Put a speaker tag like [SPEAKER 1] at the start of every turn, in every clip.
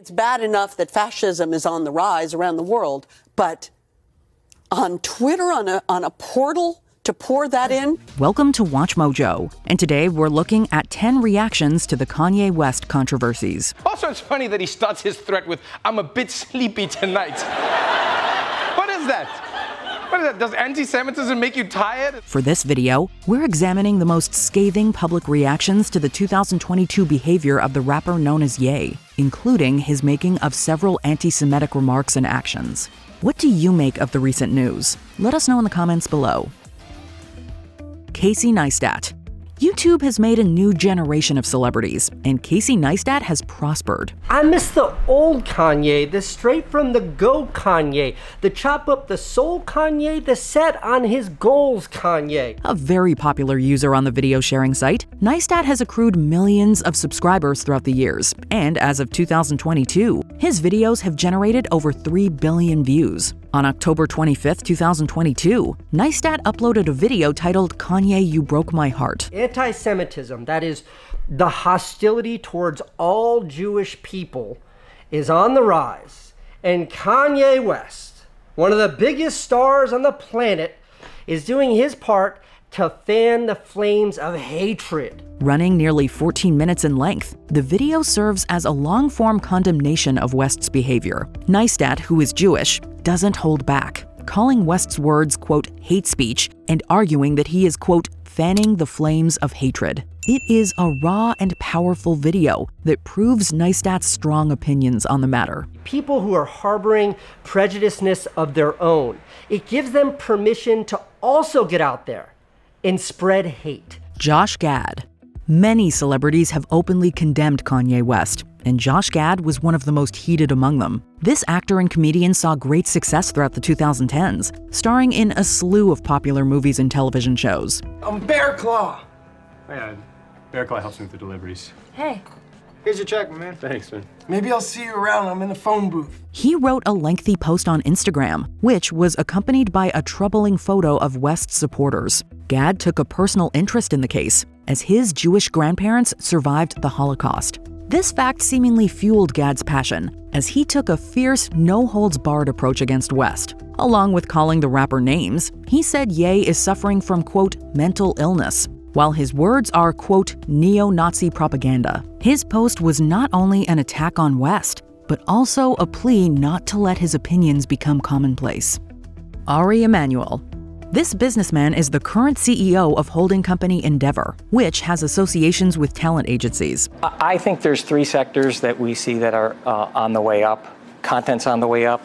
[SPEAKER 1] It's bad enough that fascism is on the rise around the world, but on Twitter, on a portal to pour that in?
[SPEAKER 2] Welcome to WatchMojo, and today we're looking at 10 reactions to the Kanye West controversies.
[SPEAKER 3] Also, it's funny that he starts his threat with, "I'm a bit sleepy tonight." What is that? What is that? Does anti-Semitism make you tired?
[SPEAKER 2] For this video, we're examining the most scathing public reactions to the 2022 behavior of the rapper known as Ye, including his making of several anti-Semitic remarks and actions. What do you make of the recent news? Let us know in the comments below. Casey Neistat. YouTube has made a new generation of celebrities, and Casey Neistat has prospered.
[SPEAKER 4] I miss the old Kanye, the straight from the go Kanye, the chop up the soul Kanye, the set on his goals Kanye.
[SPEAKER 2] A very popular user on the video sharing site, Neistat has accrued millions of subscribers throughout the years, and as of 2022, his videos have generated over 3 billion views. On October 25th, 2022, Neistat uploaded a video titled "Kanye, You Broke My Heart."
[SPEAKER 4] Anti-Semitism, that is, the hostility towards all Jewish people, is on the rise. And Kanye West, one of the biggest stars on the planet, is doing his part to fan the flames of hatred.
[SPEAKER 2] Running nearly 14 minutes in length, the video serves as a long-form condemnation of West's behavior. Neistat, who is Jewish, doesn't hold back, calling West's words, quote, hate speech, and arguing that he is, quote, fanning the flames of hatred. It is a raw and powerful video that proves Neistat's strong opinions on the matter.
[SPEAKER 4] People who are harboring prejudiceness of their own, it gives them permission to also get out there and spread hate.
[SPEAKER 2] Josh Gad. Many celebrities have openly condemned Kanye West, and Josh Gad was one of the most heated among them. This actor and comedian saw great success throughout the 2010s, starring in a slew of popular movies and television shows.
[SPEAKER 5] I'm Bear Claw.
[SPEAKER 6] Yeah, Bear Claw helps me with the deliveries.
[SPEAKER 5] Hey. Here's your check, man.
[SPEAKER 6] Thanks, man.
[SPEAKER 5] Maybe I'll see you around. I'm in the phone booth.
[SPEAKER 2] He wrote a lengthy post on Instagram, which was accompanied by a troubling photo of West's supporters. Gad took a personal interest in the case, as his Jewish grandparents survived the Holocaust. This fact seemingly fueled Gad's passion, as he took a fierce, no-holds-barred approach against West. Along with calling the rapper names, he said Ye is suffering from, quote, mental illness, while his words are, quote, neo-Nazi propaganda. His post was not only an attack on West, but also a plea not to let his opinions become commonplace. Ari Emanuel. This businessman is the current CEO of holding company Endeavor, which has associations with talent agencies.
[SPEAKER 7] I think there's 3 sectors that we see that are on the way up. Content's on the way up,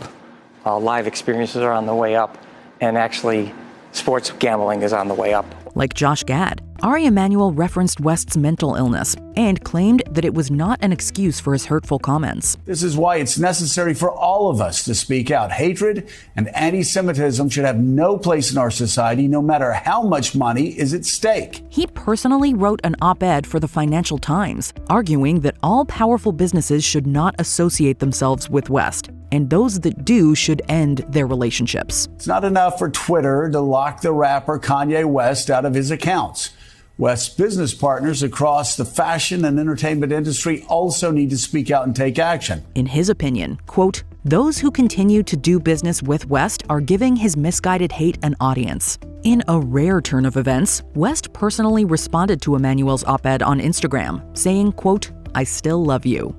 [SPEAKER 7] live experiences are on the way up, and actually sports gambling is on the way up.
[SPEAKER 2] Like Josh Gad, Ari Emanuel referenced West's mental illness and claimed that it was not an excuse for his hurtful comments.
[SPEAKER 8] This is why it's necessary for all of us to speak out. Hatred and anti-Semitism should have no place in our society, no matter how much money is at stake.
[SPEAKER 2] He personally wrote an op-ed for the Financial Times, arguing that all powerful businesses should not associate themselves with West, and those that do should end their relationships.
[SPEAKER 8] It's not enough for Twitter to lock the rapper Kanye West out of his accounts. West's business partners across the fashion and entertainment industry also need to speak out and take action.
[SPEAKER 2] In his opinion, quote, those who continue to do business with West are giving his misguided hate an audience. In a rare turn of events, West personally responded to Emanuel's op-ed on Instagram, saying, quote, I still love you.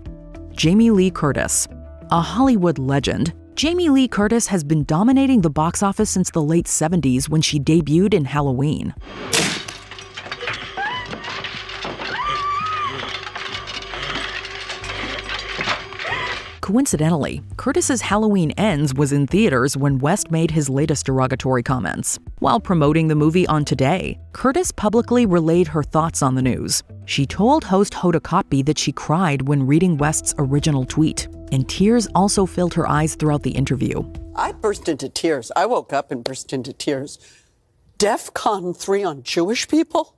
[SPEAKER 2] Jamie Lee Curtis. A Hollywood legend, Jamie Lee Curtis has been dominating the box office since the late 70s when she debuted in Halloween. Coincidentally, Curtis's Halloween Ends was in theaters when West made his latest derogatory comments. While promoting the movie on Today, Curtis publicly relayed her thoughts on the news. She told host Hoda Kotb that she cried when reading West's original tweet, and tears also filled her eyes throughout the interview.
[SPEAKER 1] I burst into tears. I woke up and burst into tears. DEFCON 3 on Jewish people?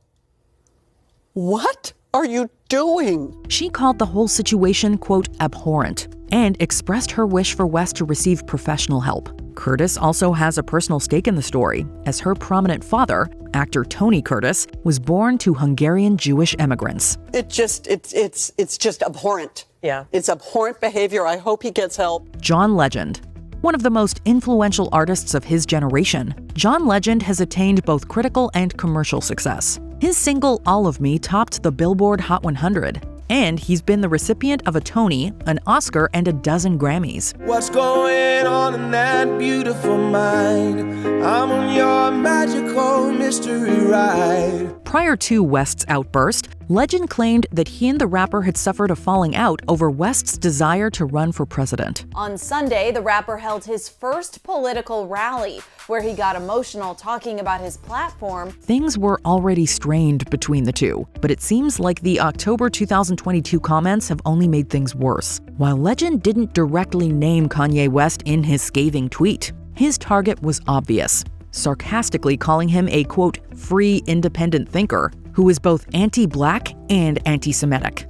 [SPEAKER 1] What are you doing?
[SPEAKER 2] She called the whole situation, quote, abhorrent, and expressed her wish for West to receive professional help. Curtis also has a personal stake in the story, as her prominent father, actor Tony Curtis, was born to Hungarian Jewish immigrants.
[SPEAKER 1] It's just abhorrent. Yeah. It's abhorrent behavior. I hope he gets help.
[SPEAKER 2] John Legend. One of the most influential artists of his generation, John Legend has attained both critical and commercial success. His single All of Me topped the Billboard Hot 100, and he's been the recipient of a Tony, an Oscar, and a dozen Grammys.
[SPEAKER 9] What's going on in that beautiful mind? I'm on your magical mystery ride.
[SPEAKER 2] Prior to West's outburst, Legend claimed that he and the rapper had suffered a falling out over West's desire to run for president.
[SPEAKER 10] On Sunday, the rapper held his first political rally, where he got emotional talking about his platform.
[SPEAKER 2] Things were already strained between the two, but it seems like the October 2022 comments have only made things worse. While Legend didn't directly name Kanye West in his scathing tweet, his target was obvious, sarcastically calling him a, quote, free independent thinker who is both anti-black and anti-Semitic.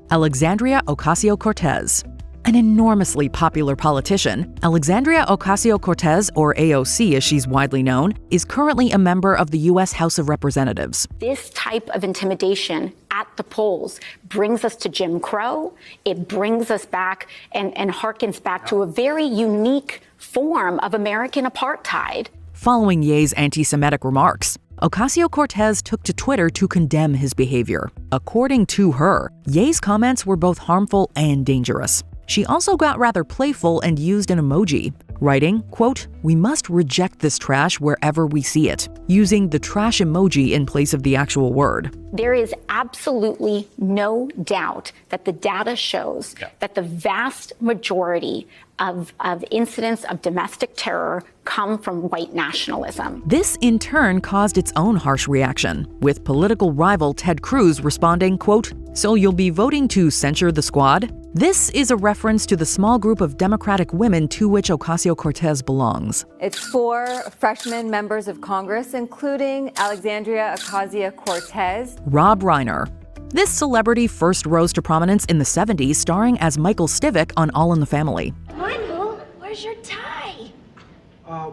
[SPEAKER 2] Alexandria Ocasio-Cortez. An enormously popular politician, Alexandria Ocasio-Cortez, or AOC as she's widely known, is currently a member of the U.S. House of Representatives.
[SPEAKER 11] This type of intimidation at the polls brings us to Jim Crow. It brings us back and harkens back to a very unique form of American apartheid.
[SPEAKER 2] Following Ye's anti-Semitic remarks, Ocasio-Cortez took to Twitter to condemn his behavior. According to her, Ye's comments were both harmful and dangerous. She also got rather playful and used an emoji, writing, quote, "We must reject this trash wherever we see it," using the trash emoji in place of the actual word.
[SPEAKER 11] There is absolutely no doubt that the data shows that the vast majority of incidents of domestic terror come from white nationalism.
[SPEAKER 2] This in turn caused its own harsh reaction, with political rival Ted Cruz responding, quote, "So you'll be voting to censure the squad?" This is a reference to the small group of Democratic women to which Ocasio-Cortez belongs.
[SPEAKER 12] It's 4 freshman members of Congress, including Alexandria Ocasio-Cortez.
[SPEAKER 2] Rob Reiner. This celebrity first rose to prominence in the 70s, starring as Michael Stivic on All in the Family.
[SPEAKER 13] Michael, where's your tie?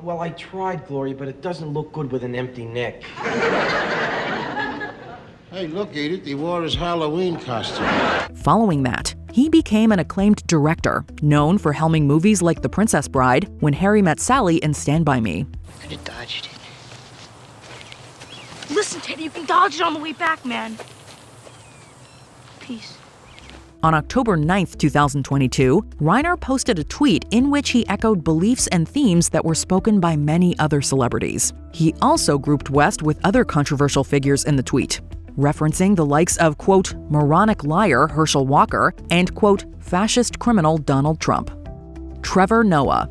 [SPEAKER 14] Well, I tried, Gloria, but it doesn't look good with an empty neck.
[SPEAKER 15] Hey, look, Edith, he wore his Halloween costume.
[SPEAKER 2] Following that, he became an acclaimed director, known for helming movies like The Princess Bride, When Harry Met Sally, and Stand By Me.
[SPEAKER 13] Could have dodged it. Listen, Teddy, you can dodge it on the way back, man. Peace.
[SPEAKER 2] On October 9th, 2022, Reiner posted a tweet in which he echoed beliefs and themes that were spoken by many other celebrities. He also grouped West with other controversial figures in the tweet, referencing the likes of, quote, moronic liar Herschel Walker and, quote, fascist criminal Donald Trump. Trevor Noah.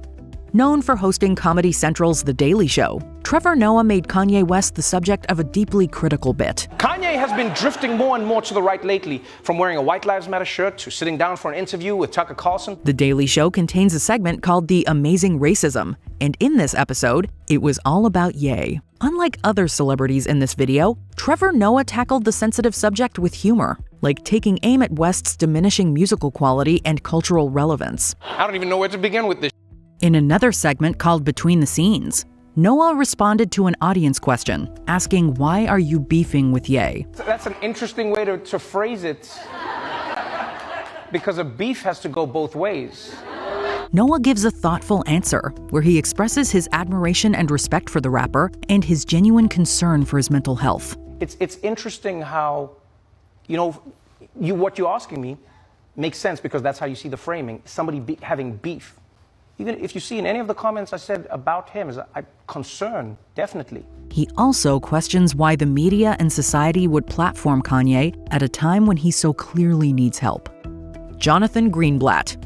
[SPEAKER 2] Known for hosting Comedy Central's The Daily Show, Trevor Noah made Kanye West the subject of a deeply critical bit.
[SPEAKER 3] Kanye has been drifting more and more to the right lately, from wearing a White Lives Matter shirt to sitting down for an interview with Tucker Carlson.
[SPEAKER 2] The Daily Show contains a segment called The Amazing Racism, and in this episode, it was all about Ye. Unlike other celebrities in this video, Trevor Noah tackled the sensitive subject with humor, like taking aim at West's diminishing musical quality and cultural relevance.
[SPEAKER 3] I don't even know where to begin with this.
[SPEAKER 2] In another segment called Between the Scenes, Noah responded to an audience question, asking, "Why are you beefing with Ye?"
[SPEAKER 3] That's an interesting way to phrase it, because a beef has to go both ways.
[SPEAKER 2] Noah gives a thoughtful answer, where he expresses his admiration and respect for the rapper and his genuine concern for his mental health.
[SPEAKER 3] It's interesting how, what you're asking me makes sense because that's how you see the framing. Somebody having beef. Even if you see in any of the comments I said about him, is a concern, definitely.
[SPEAKER 2] He also questions why the media and society would platform Kanye at a time when he so clearly needs help. Jonathan Greenblatt.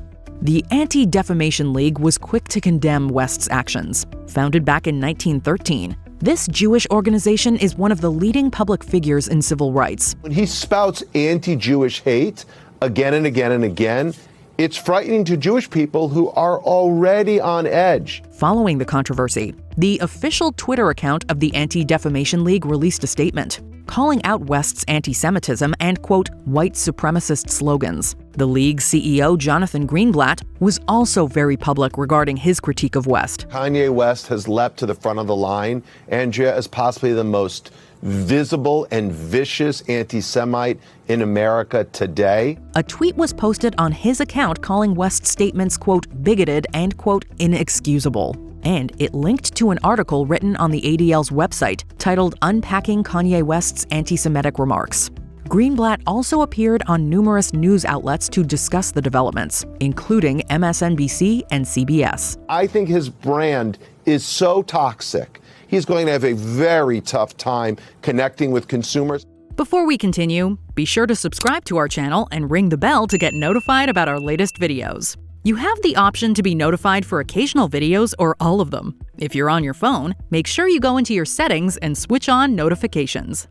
[SPEAKER 2] The Anti-Defamation League was quick to condemn West's actions. Founded back in 1913, this Jewish organization is one of the leading public figures in civil rights.
[SPEAKER 16] When he spouts anti-Jewish hate again and again and again, it's frightening to Jewish people who are already on edge.
[SPEAKER 2] Following the controversy, the official Twitter account of the Anti-Defamation League released a statement. calling out West's anti-Semitism and, quote, white supremacist slogans. The league's CEO, Jonathan Greenblatt, was also very public regarding his critique of West.
[SPEAKER 16] Kanye West has leapt to the front of the line, Andrea, as possibly the most visible and vicious anti-Semite in America today.
[SPEAKER 2] A tweet was posted on his account calling West's statements, quote, bigoted and, quote, inexcusable. And it linked to an article written on the ADL's website titled Unpacking Kanye West's Anti-Semitic Remarks. Greenblatt also appeared on numerous news outlets to discuss the developments, including MSNBC and CBS.
[SPEAKER 16] I think his brand is so toxic. He's going to have a very tough time connecting with consumers.
[SPEAKER 2] Before we continue, be sure to subscribe to our channel and ring the bell to get notified about our latest videos. You have the option to be notified for occasional videos or all of them. If you're on your phone, make sure you go into your settings and switch on notifications.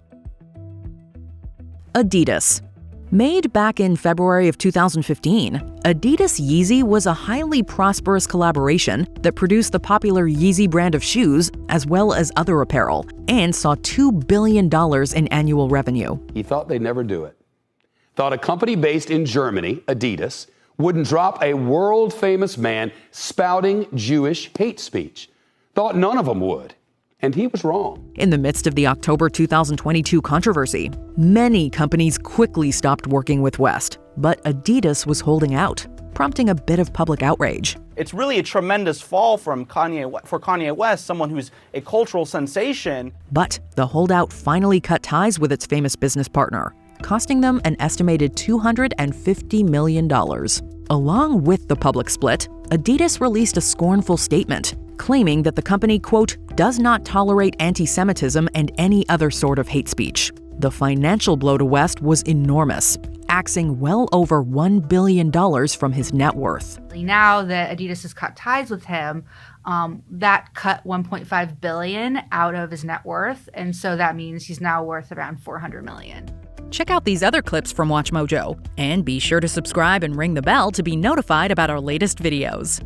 [SPEAKER 2] Adidas. Made back in February of 2015, Adidas Yeezy was a highly prosperous collaboration that produced the popular Yeezy brand of shoes as well as other apparel and saw $2 billion in annual revenue.
[SPEAKER 17] He thought they'd never do it. Thought a company based in Germany, Adidas, wouldn't drop a world-famous man spouting Jewish hate speech. Thought none of them would. And he was wrong.
[SPEAKER 2] In the midst of the October 2022 controversy, many companies quickly stopped working with West, but Adidas was holding out, prompting a bit of public outrage.
[SPEAKER 18] It's really a tremendous fall for Kanye West, someone who's a cultural sensation.
[SPEAKER 2] But the holdout finally cut ties with its famous business partner, costing them an estimated $250 million. Along with the public split, Adidas released a scornful statement, claiming that the company, quote, does not tolerate anti-Semitism and any other sort of hate speech. The financial blow to West was enormous, axing well over $1 billion from his net worth.
[SPEAKER 19] Now that Adidas has cut ties with him, that cut $1.5 billion out of his net worth, and so that means he's now worth around $400 million.
[SPEAKER 2] Check out these other clips from WatchMojo, and be sure to subscribe and ring the bell to be notified about our latest videos.